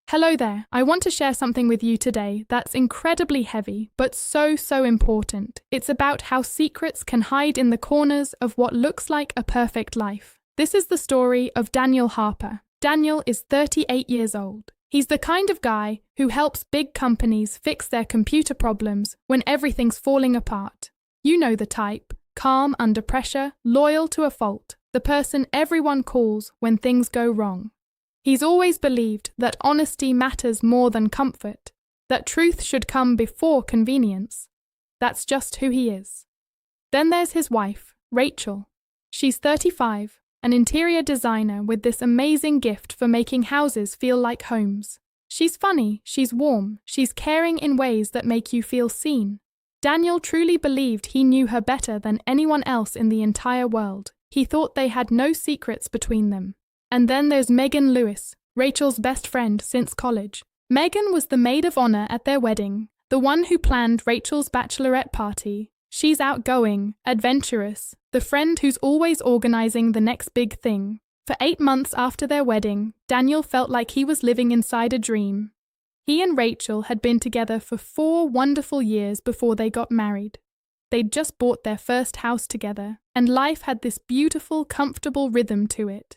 Hello there, I want to share something with you today that's incredibly heavy, but so important. It's about how secrets can hide in the corners of what looks like a perfect life. This is the story of Daniel Harper. Daniel is 38 years old. He's the kind of guy who helps big companies fix their computer problems when everything's falling apart. You know the type, calm under pressure, loyal to a fault, the person everyone calls when things go wrong. He's always believed that honesty matters more than comfort, that truth should come before convenience. That's just who he is. Then there's his wife, Rachel. She's 35, an interior designer with this amazing gift for making houses feel like homes. She's funny, she's warm, she's caring in ways that make you feel seen. Daniel truly believed he knew her better than anyone else in the entire world. He thought they had no secrets between them. And then there's Megan Lewis, Rachel's best friend since college. Megan was the maid of honor at their wedding, the one who planned Rachel's bachelorette party. She's outgoing, adventurous, the friend who's always organizing the next big thing. For 8 months after their wedding, Daniel felt like he was living inside a dream. He and Rachel had been together for 4 wonderful years before they got married. They'd just bought their first house together, and life had this beautiful, comfortable rhythm to it.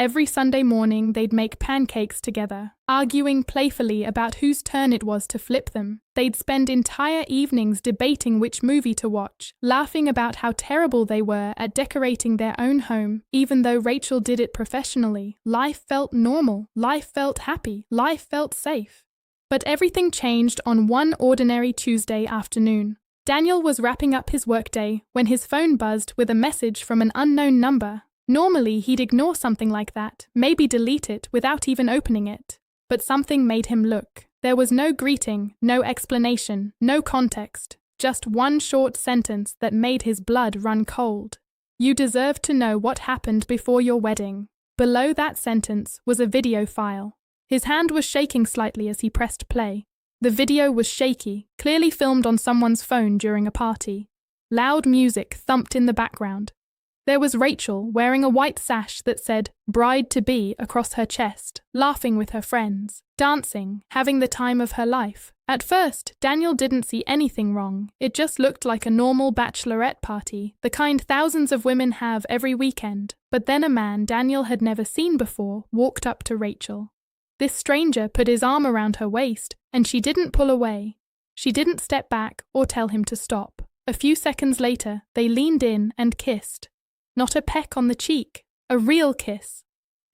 Every Sunday morning, they'd make pancakes together, arguing playfully about whose turn it was to flip them. They'd spend entire evenings debating which movie to watch, laughing about how terrible they were at decorating their own home. Even though Rachel did it professionally, life felt normal, life felt happy, life felt safe. But everything changed on one ordinary Tuesday afternoon. Daniel was wrapping up his workday when his phone buzzed with a message from an unknown number. Normally, he'd ignore something like that, maybe delete it without even opening it. But something made him look. There was no greeting, no explanation, no context, just one short sentence that made his blood run cold. "You deserve to know what happened before your wedding." Below that sentence was a video file. His hand was shaking slightly as he pressed play. The video was shaky, clearly filmed on someone's phone during a party. Loud music thumped in the background. There was Rachel wearing a white sash that said "Bride-to-be" across her chest, laughing with her friends, dancing, having the time of her life. At first, Daniel didn't see anything wrong. It just looked like a normal bachelorette party, the kind thousands of women have every weekend. But then a man Daniel had never seen before walked up to Rachel. This stranger put his arm around her waist, and she didn't pull away. She didn't step back or tell him to stop. A few seconds later, they leaned in and kissed. Not a peck on the cheek, a real kiss.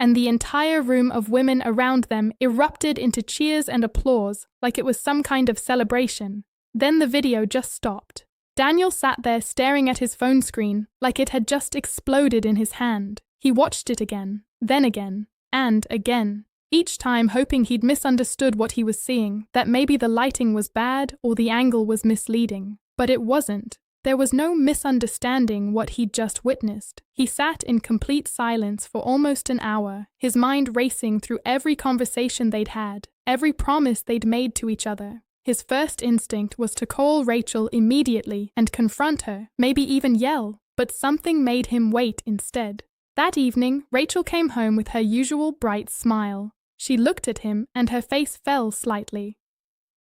And the entire room of women around them erupted into cheers and applause like it was some kind of celebration. Then the video just stopped. Daniel sat there staring at his phone screen like it had just exploded in his hand. He watched it again, then again, and again. Each time hoping he'd misunderstood what he was seeing, that maybe the lighting was bad or the angle was misleading. But it wasn't. There was no misunderstanding what he'd just witnessed. He sat in complete silence for almost an hour, his mind racing through every conversation they'd had, every promise they'd made to each other. His first instinct was to call Rachel immediately and confront her, maybe even yell, but something made him wait instead. That evening, Rachel came home with her usual bright smile. She looked at him and her face fell slightly.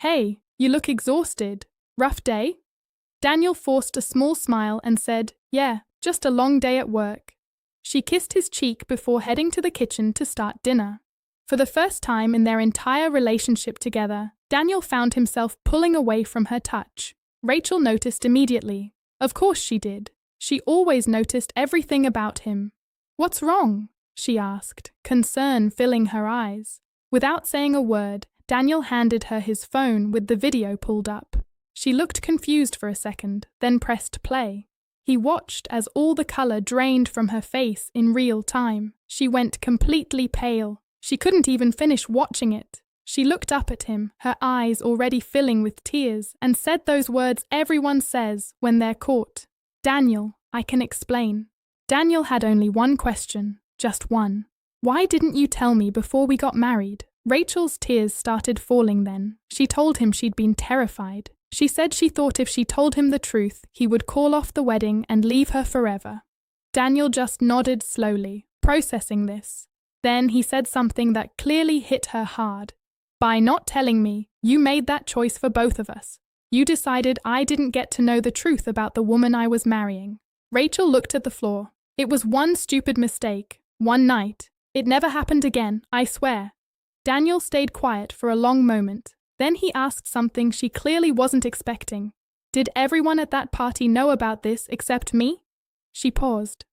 "Hey, you look exhausted. Rough day?" Daniel forced a small smile and said, "Yeah, just a long day at work." She kissed his cheek before heading to the kitchen to start dinner. For the first time in their entire relationship together, Daniel found himself pulling away from her touch. Rachel noticed immediately. Of course she did. She always noticed everything about him. "What's wrong?" she asked, concern filling her eyes. Without saying a word, Daniel handed her his phone with the video pulled up. She looked confused for a second, then pressed play. He watched as all the color drained from her face in real time. She went completely pale. She couldn't even finish watching it. She looked up at him, her eyes already filling with tears, and said those words everyone says when they're caught. "Daniel, I can explain." Daniel had only one question, just one. "Why didn't you tell me before we got married?" Rachel's tears started falling then. She told him she'd been terrified. She said she thought if she told him the truth, he would call off the wedding and leave her forever. Daniel just nodded slowly, processing this. Then he said something that clearly hit her hard. By not telling me, you made that choice for both of us. You decided I didn't get to know the truth about the woman I was marrying. Rachel looked at the floor. It was one stupid mistake. One night. It never happened again, I swear. Daniel stayed quiet for a long moment. Then he asked something she clearly wasn't expecting. Did everyone at that party know about this except me? She paused.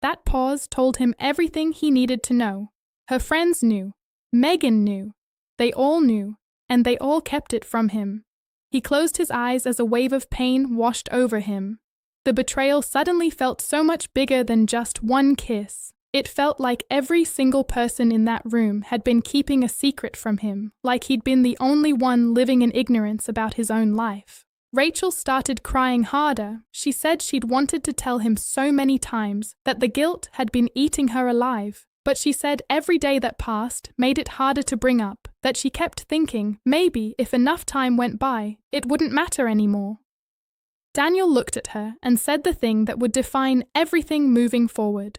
That pause told him everything he needed to know. Her friends knew. Megan knew. They all knew, and they all kept it from him. He closed his eyes as a wave of pain washed over him. The betrayal suddenly felt so much bigger than just one kiss. It felt like every single person in that room had been keeping a secret from him, like he'd been the only one living in ignorance about his own life. Rachel started crying harder. She said she'd wanted to tell him so many times that the guilt had been eating her alive, but she said every day that passed made it harder to bring up, that she kept thinking maybe if enough time went by, it wouldn't matter anymore. Daniel looked at her and said the thing that would define everything moving forward.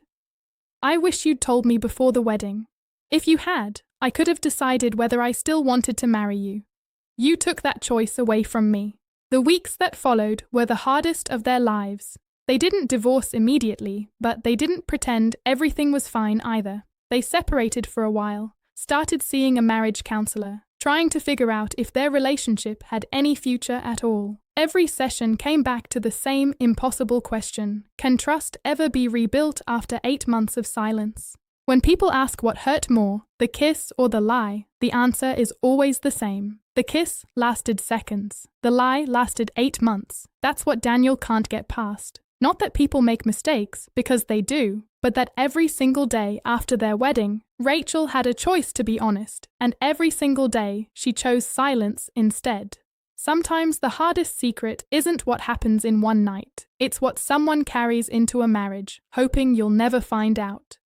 I wish you'd told me before the wedding. If you had, I could have decided whether I still wanted to marry you. You took that choice away from me. The weeks that followed were the hardest of their lives. They didn't divorce immediately, but they didn't pretend everything was fine either. They separated for a while, started seeing a marriage counselor, trying to figure out if their relationship had any future at all. Every session came back to the same impossible question: can trust ever be rebuilt after 8 months of silence? When people ask what hurt more, the kiss or the lie, the answer is always the same. The kiss lasted seconds. The lie lasted 8 months. That's what Daniel can't get past. Not that people make mistakes, because they do, but that every single day after their wedding, Rachel had a choice to be honest, and every single day she chose silence instead. Sometimes the hardest secret isn't what happens in one night. It's what someone carries into a marriage, hoping you'll never find out.